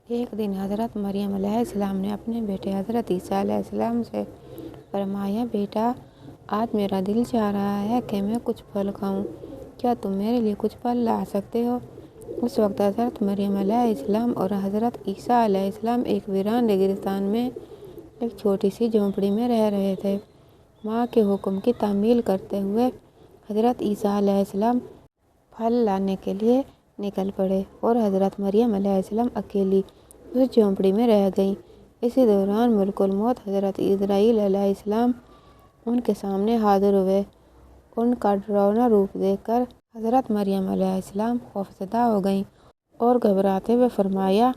ایک دن حضرت مریم علیہ السلام نے اپنے بیٹے حضرت عیسیٰ علیہ السلام سے فرمایا، بیٹا آج میرا دل چاہ رہا ہے کہ میں کچھ پھل کھاؤں، کیا تم میرے لیے کچھ پھل لا سکتے ہو؟ اس وقت حضرت مریم علیہ السلام اور حضرت عیسیٰ علیہ السلام ایک ویران ریگستان میں ایک چھوٹی سی جھونپڑی میں رہ رہے تھے۔ ماں کے حکم کی تعمیل کرتے ہوئے حضرت عیسیٰ علیہ السلام پھل لانے کے لیے نکل پڑے اور حضرت مریم علیہ السلام اکیلی اس جھونپڑی میں رہ گئیں۔ اسی دوران ملک الموت حضرت اسرائیل علیہ السلام ان کے سامنے حاضر ہوئے۔ ان کا ڈراؤنا روپ دیکھ کر حضرت مریم علیہ السلام خوفزدہ ہو گئیں اور گھبراتے ہوئے فرمایا،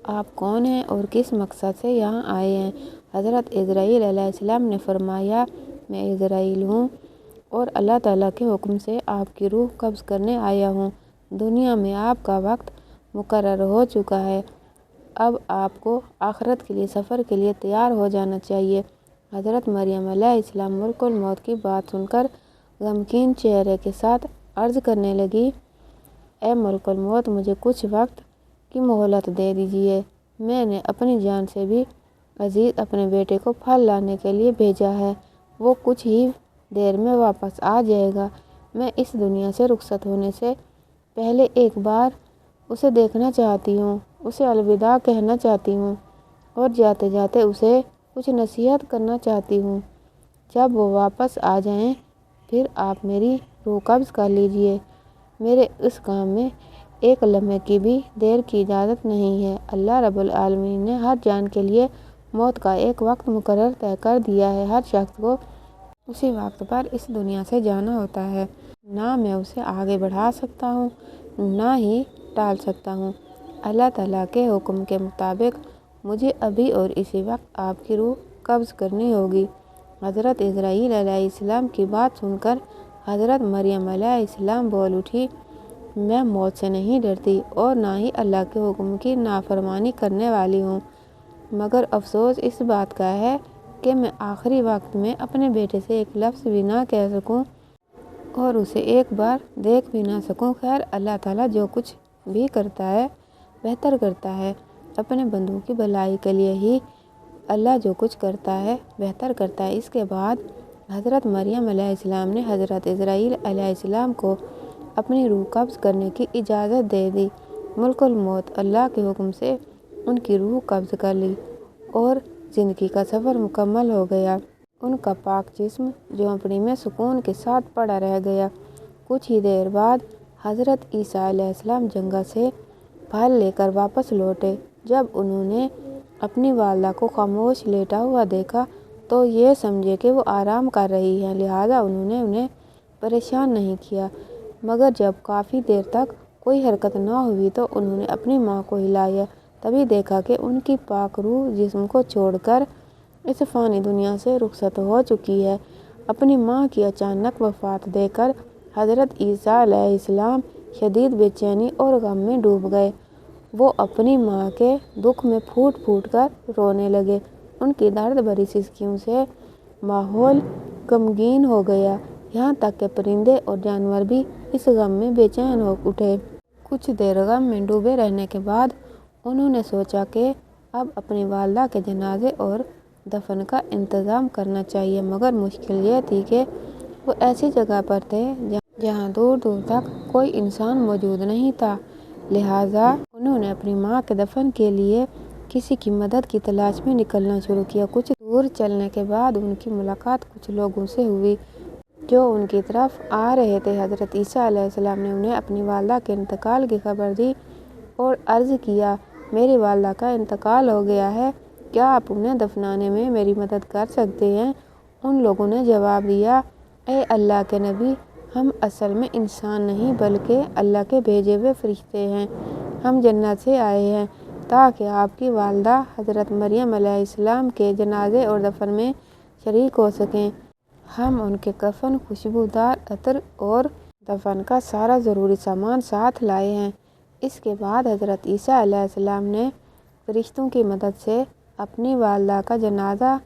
آپ کون ہیں اور کس مقصد سے یہاں آئے ہیں؟ حضرت اسرائیل علیہ السلام نے فرمایا، میں اسرائیل ہوں اور اللہ تعالیٰ کے حکم سے آپ کی روح قبض کرنے آیا ہوں۔ دنیا میں آپ کا وقت مقرر ہو چکا ہے، اب آپ کو آخرت کے لیے سفر کے لیے تیار ہو جانا چاہیے۔ حضرت مریم علیہ السلام ملک الموت کی بات سن کر غمگین چہرے کے ساتھ عرض کرنے لگی، اے ملک الموت، مجھے کچھ وقت کی مہلت دے دیجیے۔ میں نے اپنی جان سے بھی عزیز اپنے بیٹے کو پھل لانے کے لیے بھیجا ہے، وہ کچھ ہی دیر میں واپس آ جائے گا۔ میں اس دنیا سے رخصت ہونے سے پہلے ایک بار اسے دیکھنا چاہتی ہوں، اسے الوداع کہنا چاہتی ہوں اور جاتے جاتے اسے کچھ نصیحت کرنا چاہتی ہوں۔ جب وہ واپس آ جائیں پھر آپ میری روح قبض کر لیجیے۔ میرے اس کام میں ایک لمحے کی بھی دیر کی اجازت نہیں ہے۔ اللہ رب العالمین نے ہر جان کے لیے موت کا ایک وقت مقرر طے کر دیا ہے۔ ہر شخص کو اسی وقت پر اس دنیا سے جانا ہوتا ہے، نہ میں اسے آگے بڑھا سکتا ہوں نہ ہی ٹال سکتا ہوں۔ اللہ تعالیٰ کے حکم کے مطابق مجھے ابھی اور اسی وقت آپ کی روح قبض کرنی ہوگی۔ حضرت اسرائیل علیہ السلام کی بات سن کر حضرت مریم علیہ السلام بول اٹھی، میں موت سے نہیں ڈرتی اور نہ ہی اللہ کے حکم کی نافرمانی کرنے والی ہوں، مگر افسوس اس بات کا ہے کہ میں آخری وقت میں اپنے بیٹے سے ایک لفظ بھی نہ کہہ سکوں اور اسے ایک بار دیکھ بھی نہ سکوں۔ خیر، اللہ تعالیٰ جو کچھ بھی کرتا ہے بہتر کرتا ہے، اپنے بندوں کی بھلائی کے لیے ہی اللہ جو کچھ کرتا ہے بہتر کرتا ہے۔ اس کے بعد حضرت مریم علیہ السلام نے حضرت اسرائیل علیہ السلام کو اپنی روح قبض کرنے کی اجازت دے دی۔ ملک الموت اللہ کے حکم سے ان کی روح قبض کر لی اور زندگی کا سفر مکمل ہو گیا۔ ان کا پاک جسم جھونپڑی میں سکون کے ساتھ پڑا رہ گیا۔ کچھ ہی دیر بعد حضرت عیسیٰ علیہ السلام جنگل سے پھل لے کر واپس لوٹے۔ جب انہوں نے اپنی والدہ کو خاموش لیٹا ہوا دیکھا تو یہ سمجھے کہ وہ آرام کر رہی ہیں، لہٰذا انہوں نے انہیں پریشان نہیں کیا، مگر جب کافی دیر تک کوئی حرکت نہ ہوئی تو انہوں نے اپنی ماں کو ہلایا، تبھی دیکھا کہ ان کی پاک روح جسم کو چھوڑ کر اس فانی دنیا سے رخصت ہو چکی ہے۔ اپنی ماں کی اچانک وفات دیکھ کر حضرت عیسیٰ علیہ السلام شدید بے چینی اور غم میں ڈوب گئے۔ وہ اپنی ماں کے دکھ میں پھوٹ پھوٹ کر رونے لگے۔ ان کی درد بھری سسکیوں سے ماحول غمگین ہو گیا، یہاں تک کہ پرندے اور جانور بھی اس غم میں بے چین ہو اٹھے۔ کچھ دیر غم میں ڈوبے رہنے کے بعد انہوں نے سوچا کہ اب اپنی والدہ کے جنازے اور دفن کا انتظام کرنا چاہیے، مگر مشکل یہ تھی کہ وہ ایسی جگہ پر تھے جہاں دور دور تک کوئی انسان موجود نہیں تھا، لہٰذا انہوں نے اپنی ماں کے دفن کے لیے کسی کی مدد کی تلاش میں نکلنا شروع کیا۔ کچھ دور چلنے کے بعد ان کی ملاقات کچھ لوگوں سے ہوئی جو ان کی طرف آ رہے تھے۔ حضرت عیسیٰ علیہ السلام نے انہیں اپنی والدہ کے انتقال کی خبر دی اور عرض کیا، میری والدہ کا انتقال ہو گیا ہے، کیا آپ انہیں دفنانے میں میری مدد کر سکتے ہیں؟ ان لوگوں نے جواب دیا، اے اللہ کے نبی، ہم اصل میں انسان نہیں بلکہ اللہ کے بھیجے ہوئے فرشتے ہیں، ہم جنت سے آئے ہیں تاکہ آپ کی والدہ حضرت مریم علیہ السلام کے جنازے اور دفن میں شریک ہو سکیں۔ ہم ان کے کفن، خوشبودار عطر اور دفن کا سارا ضروری سامان ساتھ لائے ہیں۔ اس کے بعد حضرت عیسیٰ علیہ السلام نے فرشتوں کی مدد سے اپنی والدہ کا جنازہ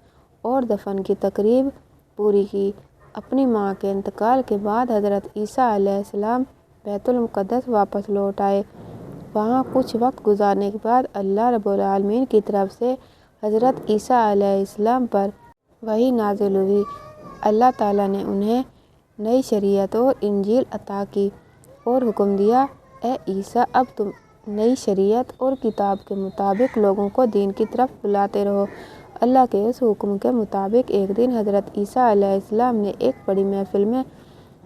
اور دفن کی تقریب پوری کی۔ اپنی ماں کے انتقال کے بعد حضرت عیسیٰ علیہ السلام بیت المقدس واپس لوٹ آئے۔ وہاں کچھ وقت گزارنے کے بعد اللہ رب العالمین کی طرف سے حضرت عیسیٰ علیہ السلام پر وحی نازل ہوئی۔ اللہ تعالیٰ نے انہیں نئی شریعت اور انجیل عطا کی اور حکم دیا، اے عیسیٰ، اب تم نئی شریعت اور کتاب کے مطابق لوگوں کو دین کی طرف بلاتے رہو۔ اللہ کے اس حکم کے مطابق ایک دن حضرت عیسیٰ علیہ السلام نے ایک بڑی محفل میں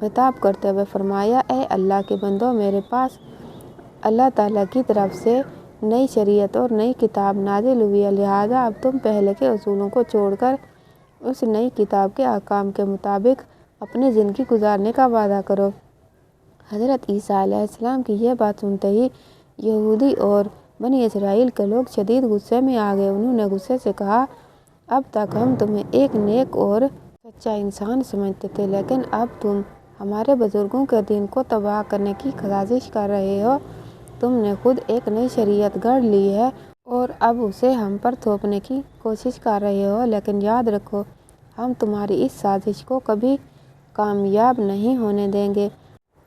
خطاب کرتے ہوئے فرمایا، اے اللہ کے بندو، میرے پاس اللہ تعالیٰ کی طرف سے نئی شریعت اور نئی کتاب نازل ہوئی ہے، لہٰذا اب تم پہلے کے اصولوں کو چھوڑ کر اس نئی کتاب کے احکام کے مطابق اپنی زندگی گزارنے کا وعدہ کرو۔ حضرت عیسیٰ علیہ السلام کی یہ بات سنتے ہی یہودی اور بنی اسرائیل کے لوگ شدید غصے میں آ گئے۔ انہوں نے غصے سے کہا، اب تک ہم تمہیں ایک نیک اور سچا انسان سمجھتے تھے، لیکن اب تم ہمارے بزرگوں کے دین کو تباہ کرنے کی سازش کر رہے ہو۔ تم نے خود ایک نئی شریعت گھڑ لی ہے اور اب اسے ہم پر تھوپنے کی کوشش کر رہے ہو، لیکن یاد رکھو، ہم تمہاری اس سازش کو کبھی کامیاب نہیں ہونے دیں گے۔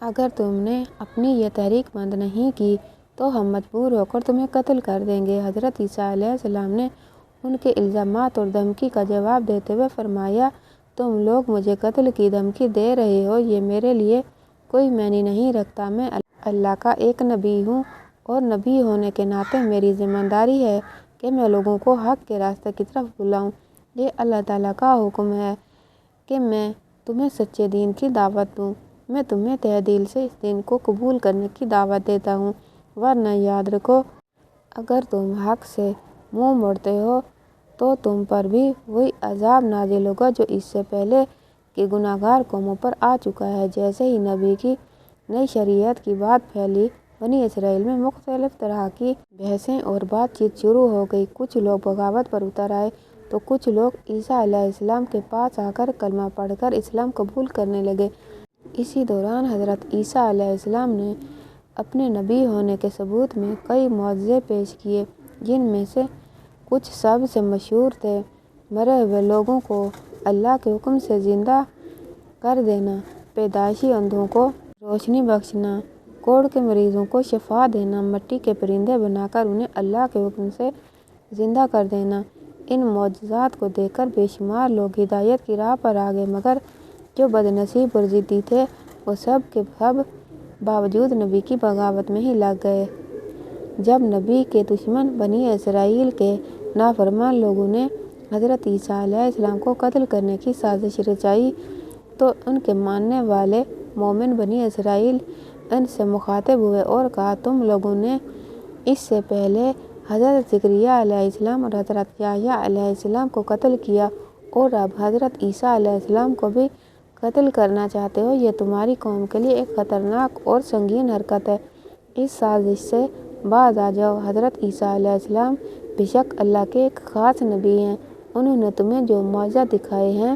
اگر تم نے اپنی یہ تحریک بند نہیں کی تو ہم مجبور ہو کر تمہیں قتل کر دیں گے۔ حضرت عیسیٰ علیہ السلام نے ان کے الزامات اور دھمکی کا جواب دیتے ہوئے فرمایا، تم لوگ مجھے قتل کی دھمکی دے رہے ہو، یہ میرے لیے کوئی معنی نہیں رکھتا۔ میں اللہ کا ایک نبی ہوں اور نبی ہونے کے ناطے میری ذمہ داری ہے کہ میں لوگوں کو حق کے راستے کی طرف بلاؤں۔ یہ اللہ تعالیٰ کا حکم ہے کہ میں تمہیں سچے دین کی دعوت دوں۔ میں تمہیں تہہ دل سے اس دین کو قبول کرنے کی دعوت دیتا ہوں، ورنہ یاد رکھو، اگر تم حق سے منہ موڑتے ہو تو تم پر بھی وہی عذاب نازل ہوگا جو اس سے پہلے کی گناہ گار قوموں پر آ چکا ہے۔ جیسے ہی نبی کی نئی شریعت کی بات پھیلی، بنی اسرائیل میں مختلف طرح کی بحثیں اور بات چیت شروع ہو گئی۔ کچھ لوگ بغاوت پر اتر آئے تو کچھ لوگ عیسیٰ علیہ السلام کے پاس آ کر کلمہ پڑھ کر اسلام قبول کرنے لگے۔ اسی دوران حضرت عیسیٰ علیہ السلام نے اپنے نبی ہونے کے ثبوت میں کئی معجزے پیش کیے، جن میں سے کچھ سب سے مشہور تھے: مرے ہوئے لوگوں کو اللہ کے حکم سے زندہ کر دینا، پیدائشی اندھوں کو روشنی بخشنا، کوڑھ کے مریضوں کو شفا دینا، مٹی کے پرندے بنا کر انہیں اللہ کے حکم سے زندہ کر دینا۔ ان معجزات کو دیکھ کر بے شمار لوگ ہدایت کی راہ پر آ گئے، مگر جو بد نصیب اور ضدی تھے وہ سب کے سب باوجود نبی کی بغاوت میں ہی لگ گئے۔ جب نبی کے دشمن بنی اسرائیل کے نافرمان لوگوں نے حضرت عیسیٰ علیہ السلام کو قتل کرنے کی سازش رچائی تو ان کے ماننے والے مومن بنی اسرائیل ان سے مخاطب ہوئے اور کہا، تم لوگوں نے اس سے پہلے حضرت زکریا علیہ السلام اور حضرت یحییٰ علیہ السلام کو قتل کیا اور اب حضرت عیسیٰ علیہ السلام کو بھی قتل کرنا چاہتے ہو۔ یہ تمہاری قوم کے لیے ایک خطرناک اور سنگین حرکت ہے، اس سازش سے باز آ جاؤ۔ حضرت عیسیٰ علیہ السلام بے شک اللہ کے ایک خاص نبی ہیں، انہوں نے تمہیں جو معجزات دکھائے ہیں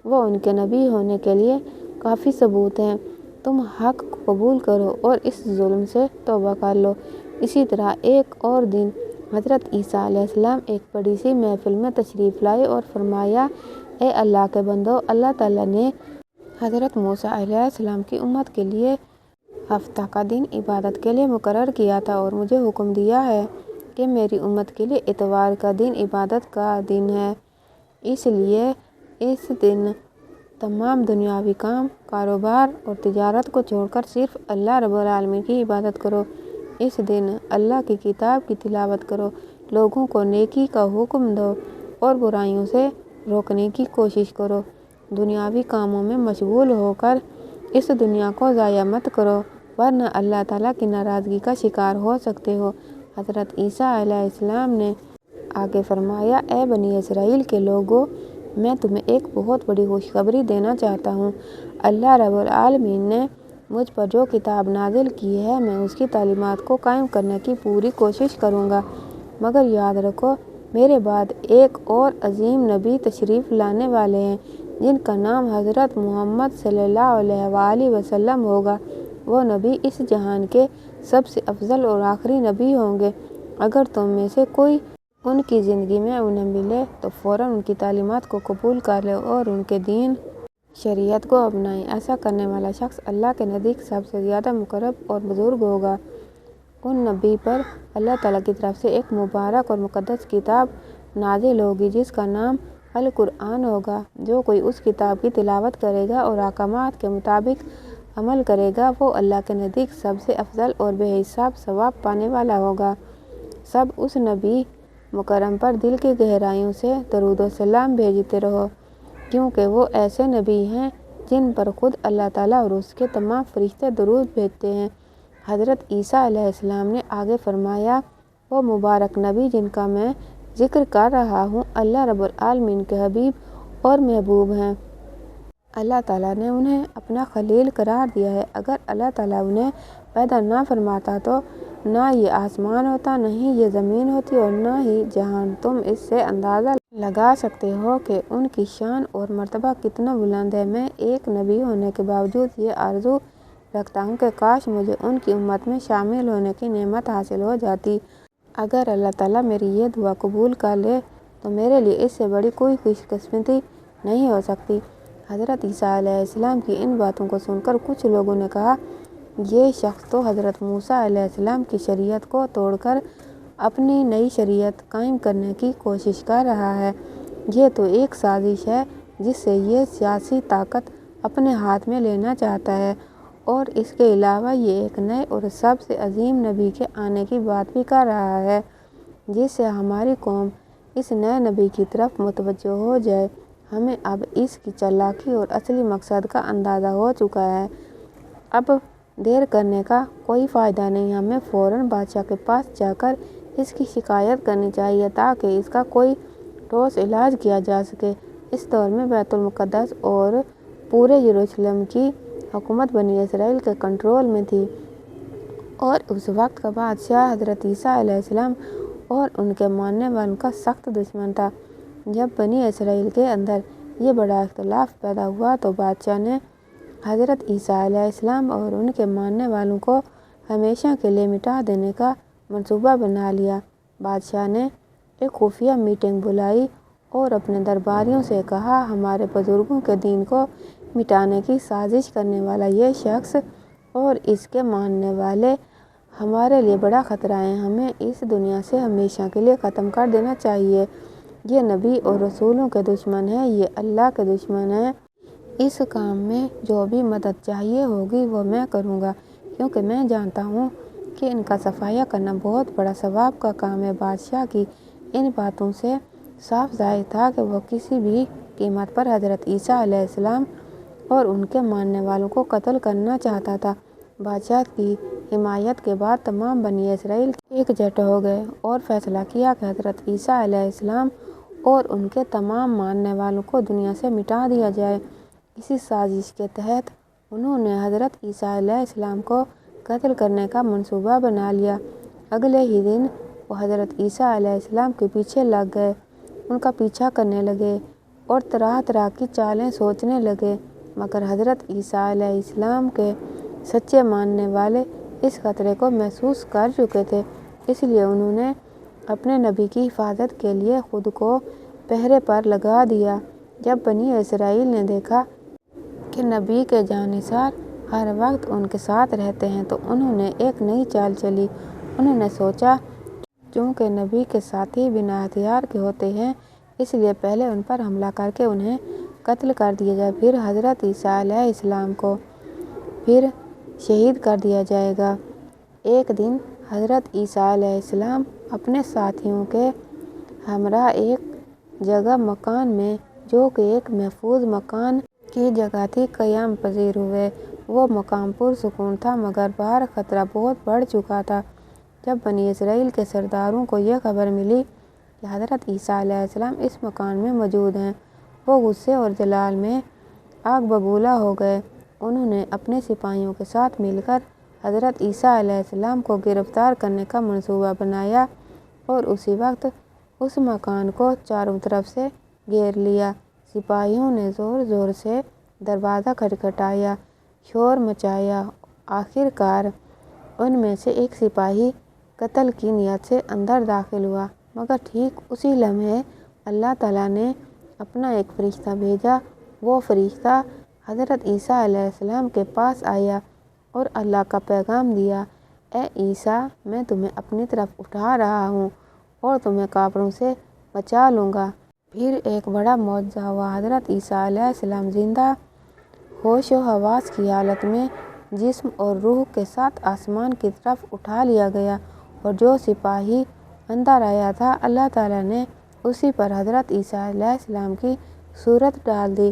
وہ ان کے نبی ہونے کے لیے کافی ثبوت ہیں۔ تم حق کو قبول کرو اور اس ظلم سے توبہ کر لو۔ اسی طرح ایک اور دن حضرت عیسیٰ علیہ السلام ایک بڑی سی محفل میں تشریف لائے اور فرمایا، اے اللہ کے بندو، اللہ تعالیٰ نے حضرت موسیٰ علیہ السلام کی امت کے لیے ہفتہ کا دن عبادت کے لیے مقرر کیا تھا اور مجھے حکم دیا ہے کہ میری امت کے لیے اتوار کا دن عبادت کا دن ہے، اس لیے اس دن تمام دنیاوی کام کاروبار اور تجارت کو چھوڑ کر صرف اللہ رب العالمین کی عبادت کرو۔ اس دن اللہ کی کتاب کی تلاوت کرو، لوگوں کو نیکی کا حکم دو اور برائیوں سے روکنے کی کوشش کرو۔ دنیاوی کاموں میں مشغول ہو کر اس دنیا کو ضائع مت کرو، ورنہ اللہ تعالیٰ کی ناراضگی کا شکار ہو سکتے ہو۔ حضرت عیسیٰ علیہ السلام نے آگے فرمایا، اے بنی اسرائیل کے لوگوں، میں تمہیں ایک بہت بڑی خوشخبری دینا چاہتا ہوں۔ اللہ رب العالمین نے مجھ پر جو کتاب نازل کی ہے، میں اس کی تعلیمات کو قائم کرنے کی پوری کوشش کروں گا، مگر یاد رکھو، میرے بعد ایک اور عظیم نبی تشریف لانے والے ہیں جن کا نام حضرت محمد صلی اللہ علیہ وآلہ وسلم ہوگا۔ وہ نبی اس جہان کے سب سے افضل اور آخری نبی ہوں گے۔ اگر تم میں سے کوئی ان کی زندگی میں انہیں ملے تو فوراً ان کی تعلیمات کو قبول کر لے اور ان کے دین شریعت کو اپنائے۔ ایسا کرنے والا شخص اللہ کے نزدیک سب سے زیادہ مقرب اور بزرگ ہوگا ان نبی پر اللہ تعالیٰ کی طرف سے ایک مبارک اور مقدس کتاب نازل ہوگی جس کا نام القرآن ہوگا۔ جو کوئی اس کتاب کی تلاوت کرے گا اور احکامات کے مطابق عمل کرے گا وہ اللہ کے نزدیک سب سے افضل اور بے حساب ثواب پانے والا ہوگا۔ سب اس نبی مکرم پر دل کی گہرائیوں سے درود و سلام بھیجتے رہو، کیونکہ وہ ایسے نبی ہیں جن پر خود اللہ تعالیٰ اور اس کے تمام فرشتے درود بھیجتے ہیں۔ حضرت عیسیٰ علیہ السلام نے آگے فرمایا، وہ مبارک نبی جن کا میں ذکر کر رہا ہوں اللہ رب العالمین کے حبیب اور محبوب ہیں۔ اللہ تعالیٰ نے انہیں اپنا خلیل قرار دیا ہے۔ اگر اللہ تعالیٰ انہیں پیدا نہ فرماتا تو نہ یہ آسمان ہوتا، نہ ہی یہ زمین ہوتی اور نہ ہی جہان۔ تم اس سے اندازہ لگا سکتے ہو کہ ان کی شان اور مرتبہ کتنا بلند ہے۔ میں ایک نبی ہونے کے باوجود یہ آرزو رکھتا ہوں کہ کاش مجھے ان کی امت میں شامل ہونے کی نعمت حاصل ہو جاتی۔ اگر اللہ تعالیٰ میری یہ دعا قبول کر لے تو میرے لیے اس سے بڑی کوئی خوش قسمتی نہیں ہو سکتی۔ حضرت عیسیٰ علیہ السلام کی ان باتوں کو سن کر کچھ لوگوں نے کہا، یہ شخص تو حضرت موسیٰ علیہ السلام کی شریعت کو توڑ کر اپنی نئی شریعت قائم کرنے کی کوشش کر رہا ہے۔ یہ تو ایک سازش ہے جس سے یہ سیاسی طاقت اپنے ہاتھ میں لینا چاہتا ہے، اور اس کے علاوہ یہ ایک نئے اور سب سے عظیم نبی کے آنے کی بات بھی کر رہا ہے جس سے ہماری قوم اس نئے نبی کی طرف متوجہ ہو جائے۔ ہمیں اب اس کی چالاکی اور اصلی مقصد کا اندازہ ہو چکا ہے۔ اب دیر کرنے کا کوئی فائدہ نہیں، ہمیں فوراً بادشاہ کے پاس جا کر اس کی شکایت کرنی چاہیے تاکہ اس کا کوئی ٹھوس علاج کیا جا سکے۔ اس دور میں بیت المقدس اور پورے یروشلم کی حکومت بنی اسرائیل کے کنٹرول میں تھی، اور اس وقت کا بادشاہ حضرت عیسیٰ علیہ السلام اور ان کے ماننے والوں کا سخت دشمن تھا۔ جب بنی اسرائیل کے اندر یہ بڑا اختلاف پیدا ہوا تو بادشاہ نے حضرت عیسیٰ علیہ السلام اور ان کے ماننے والوں کو ہمیشہ کے لیے مٹا دینے کا منصوبہ بنا لیا۔ بادشاہ نے ایک خفیہ میٹنگ بلائی اور اپنے درباریوں سے کہا، ہمارے بزرگوں کے دین کو مٹانے کی سازش کرنے والا یہ شخص اور اس کے ماننے والے ہمارے لیے بڑا خطرہ ہیں، ہمیں اس دنیا سے ہمیشہ کے لیے ختم کر دینا چاہیے۔ یہ نبی اور رسولوں کے دشمن ہیں، یہ اللہ کے دشمن ہیں۔ اس کام میں جو بھی مدد چاہیے ہوگی وہ میں کروں گا، کیونکہ میں جانتا ہوں کہ ان کا صفایا کرنا بہت بڑا ثواب کا کام ہے۔ بادشاہ کی ان باتوں سے صاف ظاہر تھا کہ وہ کسی بھی قیمت پر حضرت عیسیٰ علیہ السلام اور ان کے ماننے والوں کو قتل کرنا چاہتا تھا۔ بادشاہ کی حمایت کے بعد تمام بنی اسرائیل یکجٹ ہو گئے اور فیصلہ کیا کہ حضرت عیسیٰ علیہ السلام اور ان کے تمام ماننے والوں کو دنیا سے مٹا دیا جائے۔ اسی سازش کے تحت انہوں نے حضرت عیسیٰ علیہ السلام کو قتل کرنے کا منصوبہ بنا لیا۔ اگلے ہی دن وہ حضرت عیسیٰ علیہ السلام کے پیچھے لگ گئے، ان کا پیچھا کرنے لگے اور طرح طرح کی چالیں سوچنے لگے، مگر حضرت عیسیٰ علیہ السلام کے سچے ماننے والے اس خطرے کو محسوس کر چکے تھے، اس لیے انہوں نے اپنے نبی کی حفاظت کے لیے خود کو پہرے پر لگا دیا۔ جب بنی اسرائیل نے دیکھا کہ نبی کے جانثار ہر وقت ان کے ساتھ رہتے ہیں تو انہوں نے ایک نئی چال چلی۔ انہوں نے سوچا، چونکہ نبی کے ساتھی بنا ہتھیار کے ہوتے ہیں اس لیے پہلے ان پر حملہ کر کے انہیں قتل کر دیا جائے، پھر حضرت عیسیٰ علیہ السلام کو پھر شہید کر دیا جائے گا۔ ایک دن حضرت عیسیٰ علیہ السلام اپنے ساتھیوں کے ہمراہ ایک جگہ مکان میں جو کہ ایک محفوظ مکان کی جگہ تھی قیام پذیر ہوئے۔ وہ مقام پرسکون تھا مگر باہر خطرہ بہت بڑھ چکا تھا۔ جب بنی اسرائیل کے سرداروں کو یہ خبر ملی کہ حضرت عیسیٰ علیہ السلام اس مکان میں موجود ہیں، وہ غصے اور جلال میں آگ ببولا ہو گئے۔ انہوں نے اپنے سپاہیوں کے ساتھ مل کر حضرت عیسیٰ علیہ السلام کو گرفتار کرنے کا منصوبہ بنایا اور اسی وقت اس مکان کو چاروں طرف سے گھیر لیا۔ سپاہیوں نے زور زور سے دروازہ کھٹکھٹایا، شور مچایا۔ آخر کار ان میں سے ایک سپاہی قتل کی نیت سے اندر داخل ہوا، مگر ٹھیک اسی لمحے اللہ تعالیٰ نے اپنا ایک فرشتہ بھیجا۔ وہ فرشتہ حضرت عیسیٰ علیہ السلام کے پاس آیا اور اللہ کا پیغام دیا، اے عیسیٰ، میں تمہیں اپنی طرف اٹھا رہا ہوں اور تمہیں کافروں سے بچا لوں گا۔ پھر ایک بڑا معجزہ ہوا۔ حضرت عیسیٰ علیہ السلام زندہ ہوش و حواس کی حالت میں جسم اور روح کے ساتھ آسمان کی طرف اٹھا لیا گیا، اور جو سپاہی اندر آیا تھا، اللہ تعالیٰ نے اسی پر حضرت عیسیٰ علیہ السلام کی صورت ڈال دی۔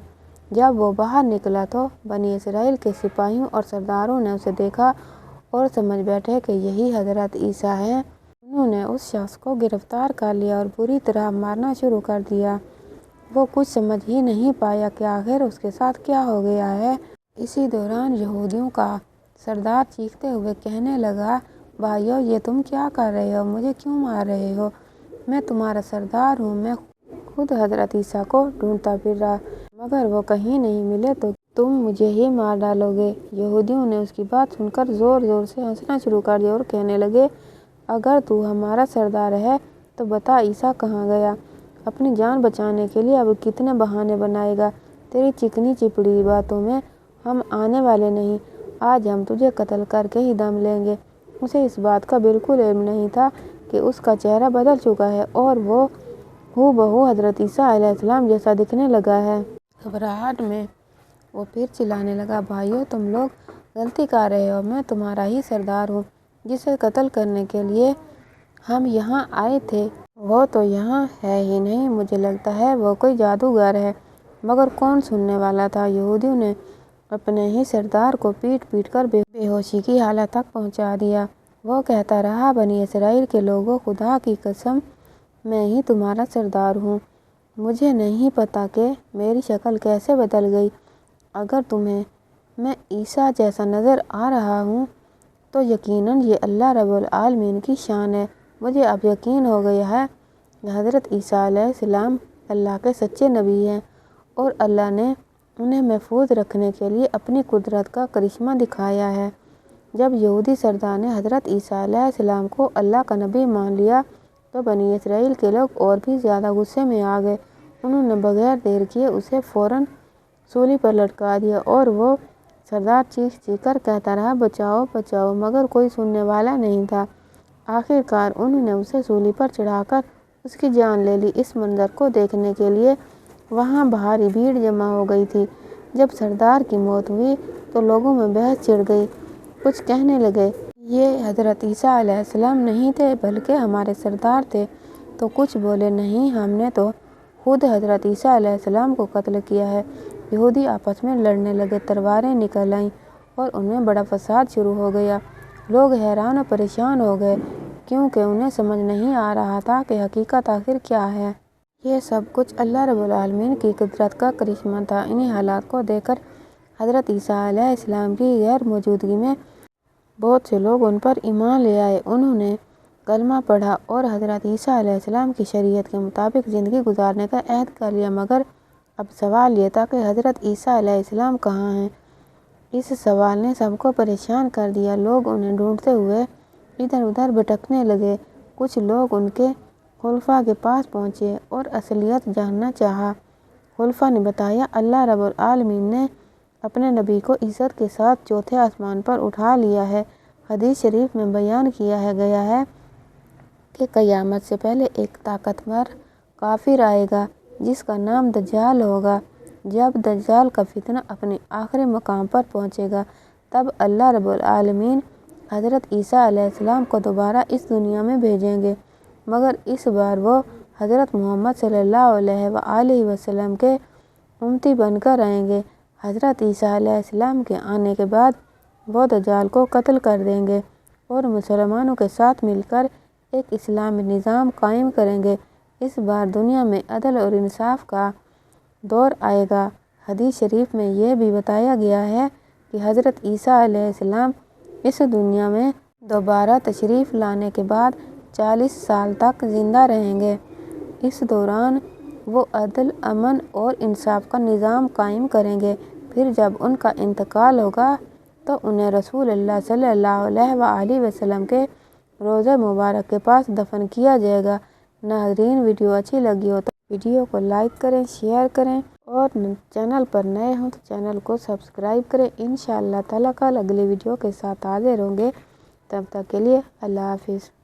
جب وہ باہر نکلا تو بنی اسرائیل کے سپاہیوں اور سرداروں نے اسے دیکھا اور سمجھ بیٹھے کہ یہی حضرت عیسیٰ ہیں۔ انہوں نے اس شخص کو گرفتار کر لیا اور بری طرح مارنا شروع کر دیا۔ وہ کچھ سمجھ ہی نہیں پایا کہ آخر اس کے ساتھ کیا ہو گیا ہے۔ اسی دوران یہودیوں کا سردار چیختے ہوئے کہنے لگا، بھائیو، یہ تم کیا کر رہے ہو؟ مجھے کیوں مار رہے ہو؟ میں تمہارا سردار ہوں۔ میں خود حضرت عیسیٰ کو ڈھونڈتا پھر رہا، مگر وہ کہیں نہیں ملے تو تم مجھے ہی مار ڈالو گے۔ یہودیوں نے اس کی بات سن کر زور زور سے ہنسنا شروع کر دیا اور کہنے لگے، اگر تو ہمارا سردار ہے تو بتا عیسیٰ کہاں گیا؟ اپنی جان بچانے کے لیے اب کتنے بہانے بنائے گا؟ تیری چکنی چپڑی باتوں میں ہم آنے والے نہیں۔ آج ہم تجھے قتل کر کے ہی دم لیں گے۔ اسے اس بات کا بالکل علم نہیں تھا کہ اس کا چہرہ بدل چکا ہے اور وہ ہو بہو حضرت عیسیٰ علیہ السلام جیسا دکھنے لگا ہے۔ گھبراہٹ میں وہ پھر چلانے لگا، بھائیو، تم لوگ غلطی کر رہے ہو۔ میں تمہارا ہی سردار ہوں جسے قتل کرنے کے لیے ہم یہاں آئے تھے۔ وہ تو یہاں ہے ہی نہیں، مجھے لگتا ہے وہ کوئی جادوگر ہے۔ مگر کون سننے والا تھا؟ یہودیوں نے اپنے ہی سردار کو پیٹ پیٹ کر بے ہوشی کی حالت تک پہنچا دیا۔ وہ کہتا رہا، بنی اسرائیل کے لوگوں، خدا کی قسم، میں ہی تمہارا سردار ہوں۔ مجھے نہیں پتا کہ میری شکل کیسے بدل گئی۔ اگر تمہیں میں عیسیٰ جیسا نظر آ رہا ہوں تو یقیناً یہ اللہ رب العالمین کی شان ہے۔ مجھے اب یقین ہو گیا ہے کہ حضرت عیسیٰ علیہ السلام اللہ کے سچے نبی ہیں اور اللہ نے انہیں محفوظ رکھنے کے لیے اپنی قدرت کا کرشمہ دکھایا ہے۔ جب یہودی سردار نے حضرت عیسیٰ علیہ السلام کو اللہ کا نبی مان لیا تو بنی اسرائیل کے لوگ اور بھی زیادہ غصے میں آ گئے۔ انہوں نے بغیر دیر کیے اسے فوراً سولی پر لٹکا دیا اور وہ سردار چیخ چیخ کر کہتا رہا، بچاؤ بچاؤ، مگر کوئی سننے والا نہیں تھا۔ آخر کار انہوں نے اسے سولی پر چڑھا کر اس کی جان لے لی۔ اس منظر کو دیکھنے کے لیے وہاں بھاری بھیڑ جمع ہو گئی تھی۔ جب سردار کی موت ہوئی تو لوگوں میں بحث چھڑ گئی۔ کچھ کہنے لگے، یہ حضرت عیسیٰ علیہ السلام نہیں تھے بلکہ ہمارے سردار تھے، تو کچھ بولے، نہیں، ہم نے تو خود حضرت عیسیٰ علیہ السلام کو قتل کیا ہے۔ یہودی آپس میں لڑنے لگے، تلواریں نکل آئیں اور ان میں بڑا فساد شروع ہو گیا۔ لوگ حیران و پریشان ہو گئے کیونکہ انہیں سمجھ نہیں آ رہا تھا کہ حقیقت آخر کیا ہے۔ یہ سب کچھ اللہ رب العالمین کی قدرت کا کرشمہ تھا۔ انہی حالات کو دیکھ کر حضرت عیسیٰ علیہ السلام کی غیر موجودگی میں بہت سے لوگ ان پر ایمان لے آئے۔ انہوں نے کلمہ پڑھا اور حضرت عیسیٰ علیہ السلام کی شریعت کے مطابق زندگی گزارنے کا عہد کر لیا۔ مگر اب سوال یہ تھا کہ حضرت عیسیٰ علیہ السلام کہاں ہیں؟ اس سوال نے سب کو پریشان کر دیا۔ لوگ انہیں ڈھونڈتے ہوئے ادھر ادھر بھٹکنے لگے۔ کچھ لوگ ان کے خلفاء کے پاس پہنچے اور اصلیت جاننا چاہا۔ خلفاء نے بتایا، اللہ رب العالمین نے اپنے نبی کو عزت کے ساتھ چوتھے آسمان پر اٹھا لیا ہے۔ حدیث شریف میں بیان کیا گیا ہے کہ قیامت سے پہلے ایک طاقتور کافر آئے گا جس کا نام دجال ہوگا۔ جب دجال کا فتنہ اپنے آخری مقام پر پہنچے گا تب اللہ رب العالمین حضرت عیسیٰ علیہ السلام کو دوبارہ اس دنیا میں بھیجیں گے، مگر اس بار وہ حضرت محمد صلی اللہ علیہ وآلہ وسلم کے امتی بن کر آئیں گے۔ حضرت عیسیٰ علیہ السلام کے آنے کے بعد وہ دجال کو قتل کر دیں گے اور مسلمانوں کے ساتھ مل کر ایک اسلامی نظام قائم کریں گے۔ اس بار دنیا میں عدل اور انصاف کا دور آئے گا۔ حدیث شریف میں یہ بھی بتایا گیا ہے کہ حضرت عیسیٰ علیہ السلام اس دنیا میں دوبارہ تشریف لانے کے بعد 40 سال تک زندہ رہیں گے۔ اس دوران وہ عدل، امن اور انصاف کا نظام قائم کریں گے۔ پھر جب ان کا انتقال ہوگا تو انہیں رسول اللہ صلی اللہ علیہ وآلہ وسلم کے روضہ مبارک کے پاس دفن کیا جائے گا۔ ناظرین، ویڈیو اچھی لگی ہو تو ویڈیو کو لائک کریں، شیئر کریں اور چینل پر نئے ہوں تو چینل کو سبسکرائب کریں۔ انشاءاللہ تعالیٰ کل اگلی ویڈیو کے ساتھ حاضر ہوں گے۔ تب تک کے لیے اللہ حافظ۔